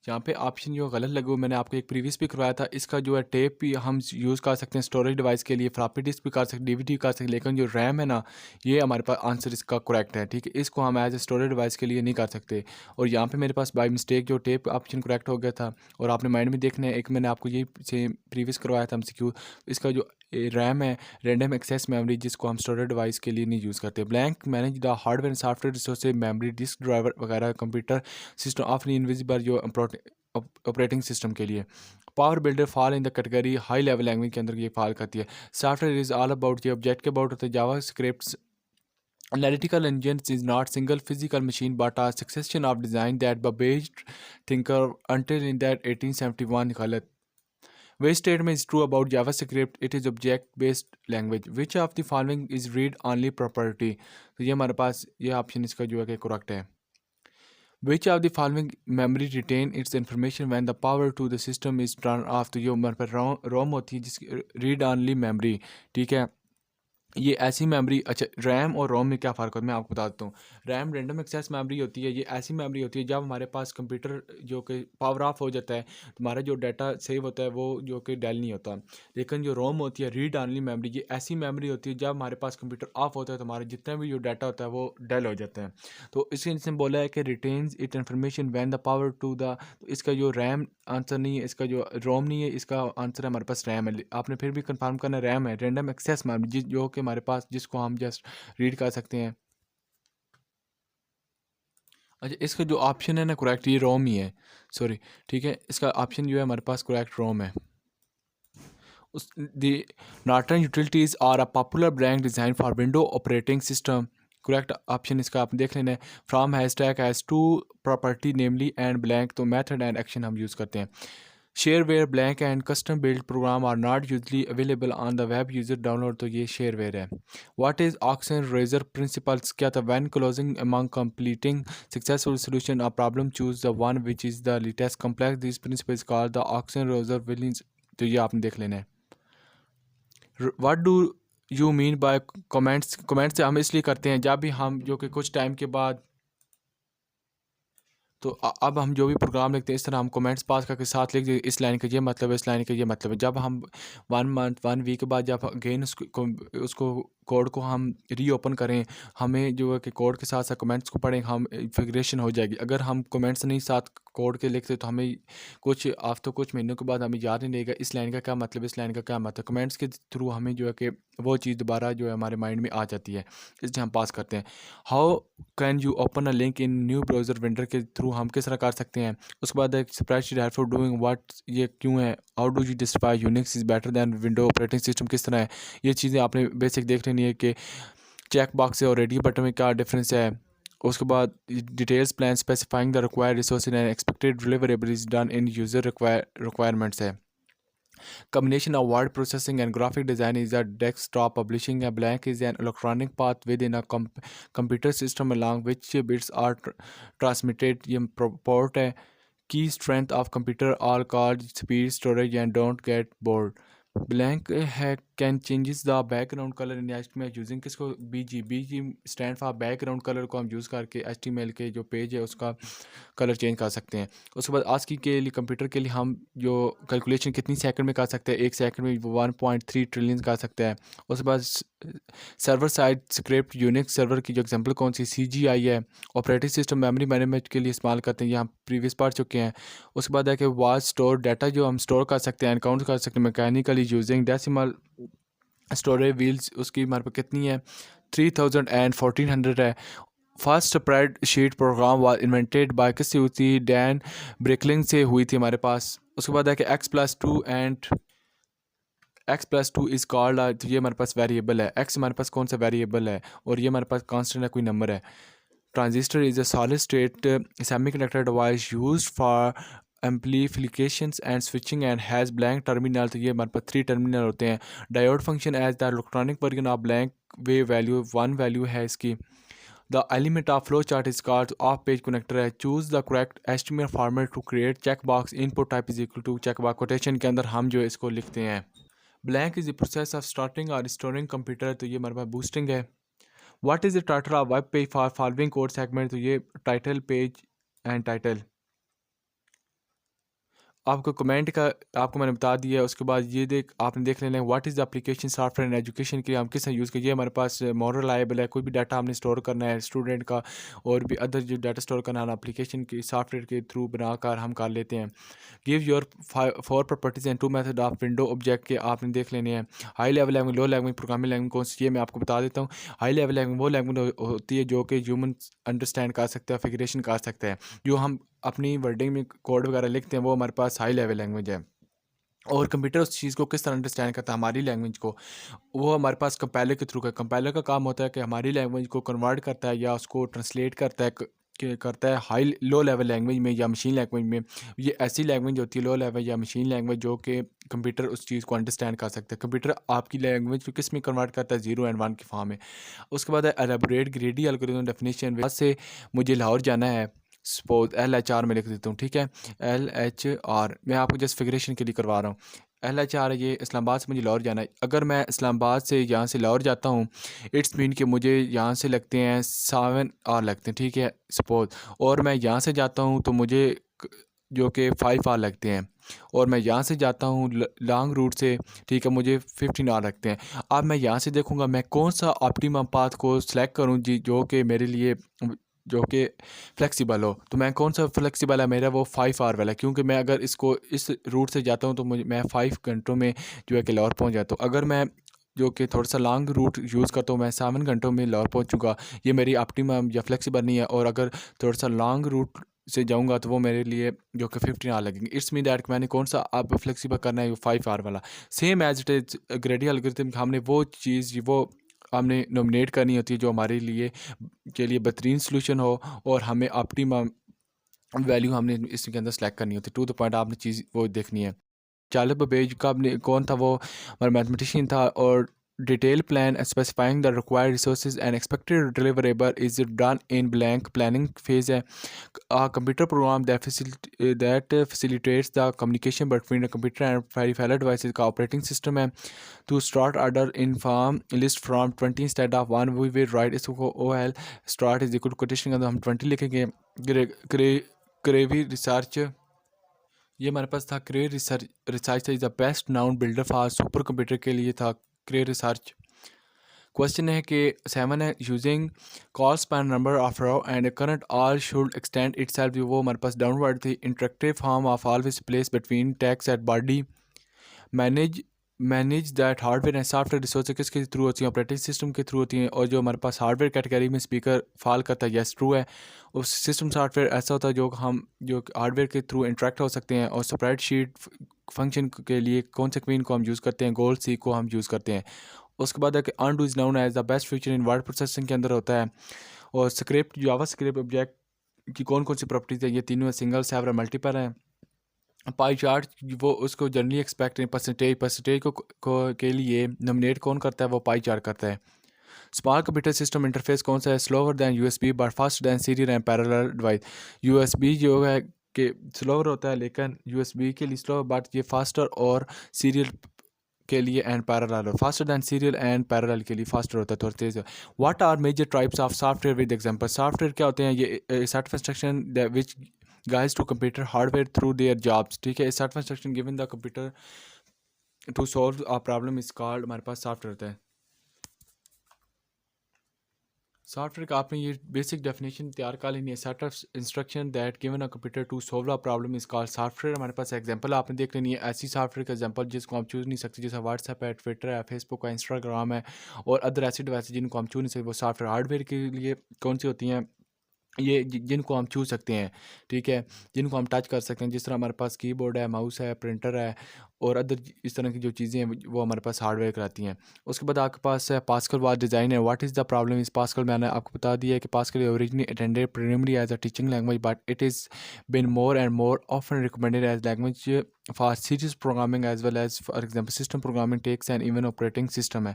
यहाँ पे ऑप्शन जो गलत लगे हुए मैंने आपको एक प्रीवियस भी करवाया था, इसका जो है टेप भी हम यूज़ कर सकते हैं स्टोरेज डिवाइस के लिए, फ्लॉपी डिस्क भी कर सकते हैं, डीवीडी कर सकते हैं, लेकिन जो रैम है ना, ये हमारे पास आंसर इसका करेक्ट है, ठीक है। इसको हम एज ए स्टोरेज डिवाइस के लिए नहीं कर सकते। और यहाँ पे मेरे पास बाय मिस्टेक जो टेप ऑप्शन करेक्ट हो गया था, और आपने माइंड में देखना है, एक मैंने आपको ये सेम प्रीवियस करवाया था एमसीक्यू। इसका जो रैम है रैंडम एक्सेस मेमोरी, जिसको हम स्टोरेज डिवाइस के लिए नहीं यूज़ करते। Blank manage the hardware and software resources, memory, disk driver वगैरह, कंप्यूटर सिस्टम ऑफ इनविजिबल जो ऑपरेटिंग सिस्टम के लिए। Power builder fall in the category high level language के अंदर ये फॉल करती है। सॉफ्टवेयर इज ऑल अबाउट, ये ऑब्जेक्ट के अबाउट होते हैं। JavaScript analytical engines is not single physical machine but a succession of design that Babbage thinker until in that 1871 गलत। Which statement is true about JavaScript? It is object-based language. Which of the following is read-only property? तो ये हमारे पास ये option इसका जो है कि correct है। Which of the following memory retain its information when the power to the system is turned off? तो ये हमारे पास रोम होती है जिसकी रीड ऑनली मेमोरी, ठीक है। ये ऐसी मेमोरी, अच्छा रैम और रोम में क्या फ़र्क होता है मैं आपको बता देता हूँ। रैम रैंडम एक्सेस मेमोरी होती है, ये ऐसी मेमोरी होती है जब हमारे पास कंप्यूटर जो कि पावर ऑफ हो जाता है, हमारा जो डाटा सेव होता है वो जो कि डेल नहीं होता। लेकिन जो रोम होती है रीड ऑनली मेमोरी, ये ऐसी मेमोरी होती है जब हमारे पास कंप्यूटर ऑफ होता है तो हमारा जितना भी जो डाटा होता है वो डेल हो जाता है। तो इसके इसने बोला है कि retains it information when the power to the, तो इसका जो रैम आंसर नहीं है, इसका जो रोम नहीं है, इसका आंसर है हमारे पास रैम है। आपने फिर भी कंफर्म करना रैम है, रैंडम एक्सेस मेमोरी जो कि हमारे पास जिसको हम जस्ट रीड कर सकते हैं। अच्छा इसका जो ऑप्शन है ना करेक्ट, ये रोम ही है, सॉरी, ठीक है। इसका ऑप्शन जो है हमारे पास करेक्ट रोम है। उस the Norton utilities are a popular brand design for window operating system. Correct option इसका आप देख लेना है। From hashtag has two property namely and blank, तो मेथड एंड एक्शन हम यूज़ करते हैं। Shareware blank and custom build program are not usually available on the web user download, तो ये शेयरवेयर है। व्हाट इज़ ऑक्सन रेजर प्रिंसिपल्स, क्या था? When closing among completing successful solution of problem choose the one which is the latest complex, this principle is called the ऑक्सन razor विलिंग्स, तो ये आपने देख लेना है। What do you mean by comments? Comments हम इसलिए करते हैं जब भी हम जो कि कुछ टाइम के बाद, तो अब हम जो भी प्रोग्राम लिखते हैं इस तरह हम कमेंट्स पास करके साथ लिख दें, इस लाइन का ये मतलब है, इस लाइन का ये मतलब है। जब हम 1 मंथ 1 वीक के बाद जब अगेन उसको कोड को हम रीओपन करें, हमें जो है कि कोड के साथ साथ कमेंट्स को पढ़ें, हम फिग्रेशन हो जाएगी। अगर हम कमेंट्स नहीं साथ कोड के लिखते तो हमें कुछ आफ्टर कुछ महीनों के बाद हमें याद नहीं रहेगा इस लाइन का क्या मतलब, इस लाइन का क्या मतलब। कमेंट्स के थ्रू हमें जो है कि वो चीज़ दोबारा जो है हमारे माइंड में आ जाती है, इसलिए हम पास करते हैं। How can you open a link in new browser window के थ्रू हम किस तरह कर सकते हैं। उसके बाद एक spreadsheet help for doing what, ये क्यों है। How do you describe Unix is better than window operating system, किस तरह है। ये चीज़ें आपने बेसिक देख लेनी है कि चेक बॉक्स और रेडियो बटन में क्या डिफरेंस है। उसके बाद details plan specifying the required resources and expected deliverable is done in user requirements है। Combination of word processing and graphic design is a desktop publishing. A blank is an electronic path within a computer system along which bits are transmitted. ये port है। Key strength of computer all card speed storage and don't get bored. Blank है can changes the background colour in H T M L using, किसको? B G stand for background colour को हम use करके H T M L के जो page है उसका colour change कर सकते हैं। उसके बाद आज की के लिए कंप्यूटर के लिए हम जो कैलकुलेशन कितनी सेकंड में कर सकते हैं, 1 सेकंड में 1.3 ट्रिलियन कर सकते हैं। उसके बाद server side script Unix server की जो एग्जांपल कौन सी? CGI है। ऑपरेटिंग सिस्टम मेमोरी मैनेजमेंट के लिए इस्तेमाल करते हैं, ये हम प्रीवियस पढ़ चुके हैं। उसके बाद है कि वाज स्टोर डाटा जो हम स्टोर कर सकते हैं, काउंट कर सकते हैं mechanically using decimal storage wheels, उसकी हमारे पास कितनी है? 3000 एंड 1400 है। First spreadsheet program was invented by, किससे हुई थी? डैन ब्रिकलिंग से हुई थी हमारे पास। उसके बाद है कि x+2 and x+2 is called, तो ये हमारे पास वेरिएबल है। x हमारे पास कौन सा वेरिएबल है और ये हमारे पास कांस्टेंट है, कोई नंबर है। Transistor is a solid state semiconductor device used for amplifications and switching and has blank terminal, तो ये हमारे पास 3 टर्मिनल होते हैं। Diode function as the electronic version of blank way value, 1 value है इसकी। The element of flow chart is called off page connector है। Choose the correct estimate format to create check box input type is equal to check box quotation के अंदर हम जो इसको लिखते हैं। Blank is the process of starting और restoring computer, तो ये हमारे पास बूस्टिंग है। What is the title of web page for following code segment, तो ये टाइटल पेज एंड टाइटल। आपको कमेंट का आपको मैंने बता दिया। उसके बाद ये आपने देख लेना है what is the application software in education के लिए हम किस यूज़ करिए। हमारे पास मोर रिलायबल है, कोई भी डाटा हमने स्टोर करना है स्टूडेंट का और भी अदर जो डाटा स्टोर करना है एप्लीकेशन के सॉफ्टवेयर के थ्रू बनाकर हम कर लेते हैं। Give your 4 properties and 2 method of window object के आपने देख लेने हैं। हाई लेवल लैंग्वेज, लो लैंग्वेज, प्रोग्रामिंग लैंग्वेज कौन सी, ये मैं आपको बता देता हूँ। हाई लेवल लैंग्वेज वो लैंग्वेज होती है जो कि ह्यूमन अंडरस्टैंड कर सकता है, फिगरेशन कर सकता है। जो हम अपनी वर्डिंग में कोड वगैरह लिखते हैं वो हमारे पास हाई लेवल लैंग्वेज है। और कंप्यूटर उस चीज़ को किस तरह अंडरस्टैंड करता है हमारी लैंग्वेज को, वो हमारे पास कंपाइलर के थ्रू का। कंपाइलर का काम होता है कि हमारी लैंग्वेज को कन्वर्ट करता है या उसको ट्रांसलेट करता है करता है हाई लो लेवल लैंग्वेज में या मशीन लैंग्वेज में। ये ऐसी लैंग्वेज होती है लो लेवल या मशीन लैंग्वेज जो कि कंप्यूटर उस चीज़ को अंडरस्टैंड कर सकता है। कंप्यूटर आपकी लैंग्वेज को किस में कन्वर्ट करता है, 0 एंड 1 की फॉर्म में। उसके बाद है एलेबोरेट ग्रेडी एल्गोरिथम डेफिनेशन। से मुझे लाहौर जाना है, सपोज LHR में लिख देता हूँ, ठीक है। LHR मैं आपको जस्ट फिगरेशन के लिए करवा रहा हूँ। LHR ये इस्लामाबाद से मुझे लाहौर जाना है। अगर मैं इस्लामाबाद से यहाँ से लाहौर जाता हूँ, इट्स मीन कि मुझे यहाँ से लगते हैं 7 आवर लगते हैं, ठीक है सपोज। और मैं यहाँ से जाता हूँ तो मुझे जो कि 5 आवर लगते हैं। और मैं यहाँ से जाता हूँ लॉन्ग रूट से, ठीक है, मुझे 15 आवर लगते हैं। अब मैं यहाँ से देखूँगा मैं कौन सा ऑप्टिमम पाथ को सिलेक्ट करूँ जी जो कि मेरे लिए जो कि फ्लेक्सिबल हो। तो मैं कौन सा फ्लेक्सिबल है मेरा, वो 5 आवर वाला है, क्योंकि मैं अगर इसको इस रूट से जाता हूँ तो मैं 5 घंटों में जो है कि लाहौर पहुँच जाता हूँ। अगर मैं जो कि थोड़ा सा लॉन्ग रूट यूज़ करता हूँ मैं 7 घंटों में लाहौर पहुँचूँगा। ये मेरी ऑप्टिमम या फ्लेक्सिबल नहीं है। और अगर थोड़ा सा लॉन्ग रूट से जाऊँगा तो वो मेरे लिए जो कि 15 आवर लगेंगे। इट्स मीन दैट मैंने कौन सा अब फ्लेक्सिबल करना है, वो 5 आवर वाला। Same as it is greedy algorithm, हमने वो चीज़ वो हमने नॉमिनेट करनी होती है जो हमारे लिए के लिए बेहतरीन सॉल्यूशन हो और हमें ऑप्टिमम वैल्यू हमने इसके अंदर सेलेक्ट करनी होती है। टू द पॉइंट आपने चीज़ वो देखनी है। चार्ल्स बेबेज का अपने कौन था, वो हमारा मैथमेटिशियन था। और detail plan specifying the required resources and expected deliverable is done in blank planning phase है। Computer program that facilitates the communication between the computer and peripheral devices का ऑपरेटिंग सिस्टम है। To start order in form list from 20 instead of 1 we will write इसको OL start is equal to quotation के अंदर हम 20 लिखेंगे। क्रेवी research, ये हमारे पास था। क्रे research is the best noun builder for super computer के लिए था क्रे रिसर्च। क्वेश्चन है कि 7 है using colspan number of row and current all should extend itself, वो हमारे पास डाउनवर्ड थी। Interactive form of always place between tags at body. Manage manage that hardware and software resource किसके through होती हैं, operating system के through होती हैं। और जो हमारे पास हार्डवेयर कैटेगरी में स्पीकर फॉल करता है, यस ट्रू है। उस सिस्टम सॉफ्टवेयर ऐसा होता है जो हम जो हार्डवेयर के थ्रू इंटरेक्ट हो सकते हैं। और स्प्रेडशीट फंक्शन के लिए कौन से क्वीन को हम यूज़ करते हैं, गोल सी को हम यूज़ करते हैं। उसके बाद है कि undo is known as the best feature in word processing के अंदर होता है। और स्क्रिप्ट जावा स्क्रिप्ट ऑब्जेक्ट की कौन कौन सी प्रॉपर्टीज़ है, ये तीनों सिंगल सेवरल मल्टीपल हैं। पाई चार्ट वो उसको जनरली एक्सपेक्ट परसेंटेज के लिए नॉमिनेट कौन करता है, वो पाई चार्ट करता है। स्मॉल कंप्यूटर सिस्टम इंटरफेस कौन सा है, slower than USB but fast than serial and parallel device. USB जो है कि स्लोवर होता है लेकिन USB के लिए स्लो, बट ये फास्टर और सीरियल के लिए and parallel, faster than serial and parallel के लिए फास्टर होता है, थोड़ा तेज है। What are major types of software with example, software क्या होते हैं, ये set instruction which guides to computer hardware through their jobs, ठीक है। Set instruction given the computer to solve a problem is called, हमारे पास सॉफ्टवेयर होता है। सॉफ्टवेयर का आपने ये बेसिक डेफिनेशन तैयार कर लेनी है। Set of instruction that given a computer to solve a problem is called software. हमारे पास एग्जांपल आपने देख लेनी है ऐसी सॉफ्टवेयर का एग्जांपल जिसको हम चूज़ नहीं सकते, जैसे व्हाट्सएप है, ट्विटर है, फेसबुक है, इंस्टाग्राम है और अदर ऐसी डिवाइस जिनको हम चूज़ नहीं सकते, वो सॉफ्टवेयर। हार्डवेयर के लिए कौन सी होती हैं, ये जिनको हम छू सकते हैं, ठीक है, जिनको हम टच कर सकते हैं, जिस तरह हमारे पास कीबोर्ड है, माउस है, प्रिंटर है और अदर इस तरह की जो चीज़ें हैं वो हमारे पास हार्डवेयर कराती हैं। उसके बाद आपके पास है पास्कल वाज डिज़ाइन है। What is the problem is Pascal, मैंने आपको बता दिया है कि Pascal originally attended primary as a teaching language but it is been more and more often recommended as language for series programming as well as for example system programming text and even operating system है।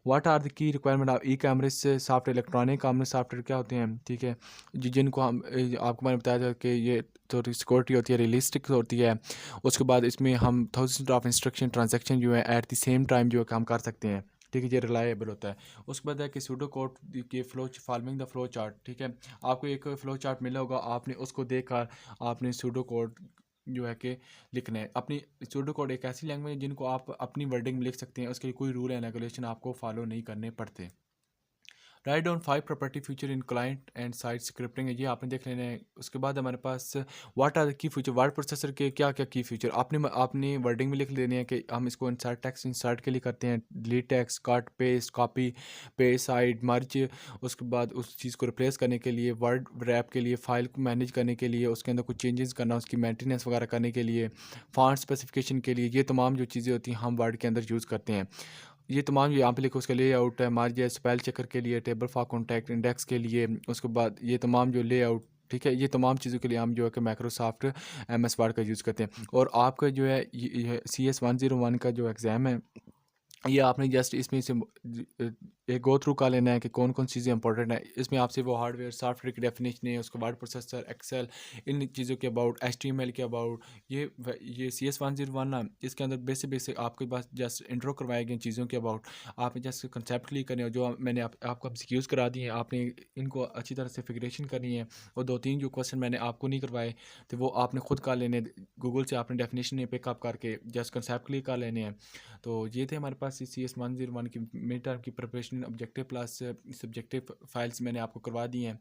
What are the key requirement of e commerce software, electronic कैमरे software क्या होते हैं, ठीक है, जिनको हम आपको मैंने बताया था कि ये थोड़ी सिक्योरिटी होती है, रियलिस्टिक होती है। उसके बाद इसमें हम थाउजेंड ऑफ इंस्ट्रक्शन ट्रांजैक्शन जो है एट द सेम टाइम जो है काम कर सकते हैं, ठीक है, ये रिलायबल होता है। उसके बाद है कि सूडो कोड के flow following the flow chart, ठीक है, आपको एक फ्लो चार्ट मिला होगा, आपने उसको देखकर आपने सूडो कोड जो है कि लिखना है। अपनी सूडो कोड एक ऐसी लैंग्वेज है जिनको आप अपनी वर्डिंग में लिख सकते हैं, उसके लिए कोई रूल एंड रेगुलेशन आपको फॉलो नहीं करने पड़ते। Write down 5 property feature in client and site scripting है, ये आपने देख लेना है। उसके बाद हमारे पास what are the key feature, word processor के क्या क्या की फीचर आपने वर्डिंग में लिख लेने हैं कि हम इसको इंसर्ट टेक्स्ट इंसर्ट के लिए करते हैं, delete text, cut paste, copy paste, side merge. उसके बाद उस चीज़ को रिप्लेस करने के लिए, वर्ड रैप के लिए, फाइल को मैनेज करने के लिए, उसके अंदर कुछ चेंजेस करना, उसकी मेंटेनेंस वगैरह करने के लिए, फॉन्ट स्पेसिफिकेशन के लिए, ये तमाम जो चीज़ें होती हैं हम वर्ड के अंदर यूज़ करते हैं। ये तमाम जो यहाँ पे लिखो उसका लेआउट है, मार्ज है, स्पेल चेकर के लिए, टेबल फॉर कॉन्टैक्ट इंडेक्स के लिए, उसके बाद ये तमाम जो लेआउट, ठीक है, ये तमाम चीज़ों के लिए हम जो है कि माइक्रोसॉफ्ट एम एस वर्ड का यूज़ करते हैं। और आपका जो है ये CS101 का जो एग्ज़ाम है, ये आपने जस्ट इसमें से एक गो थ्रू का लेना है कि कौन कौन चीज़ें इंपॉर्टेंट है इसमें। आपसे वो हार्डवेयर सॉफ्टवेयर की डेफिनेशन है, उसके बाद प्रोसेसर, एक्सेल, इन चीज़ों के अबाउट, HTML के अबाउट, ये CS101 ना, इसके अंदर बेसिक बेसिक आपके पास जस्ट इंट्रो करवाए गए चीज़ों के अबाउट, आपने जस्ट कंसेप्ट क्लियर करने, और जो मैंने आपको MCQs करा दिए हैं, आपने इनको अच्छी तरह से फिगरेशन करनी है। और 2-3 जो क्वेश्चन मैंने आपको नहीं करवाए तो वो आपने खुद कर लेने, गूगल से आपने डेफिनेशन पिकअप करके जस्ट कंसेप्ट क्लियर कर लेने हैं। तो ये थे हमारे पास CS101 की मिड टर्म की preparation, objective plus subjective files मैंने आपको करवा दी हैं।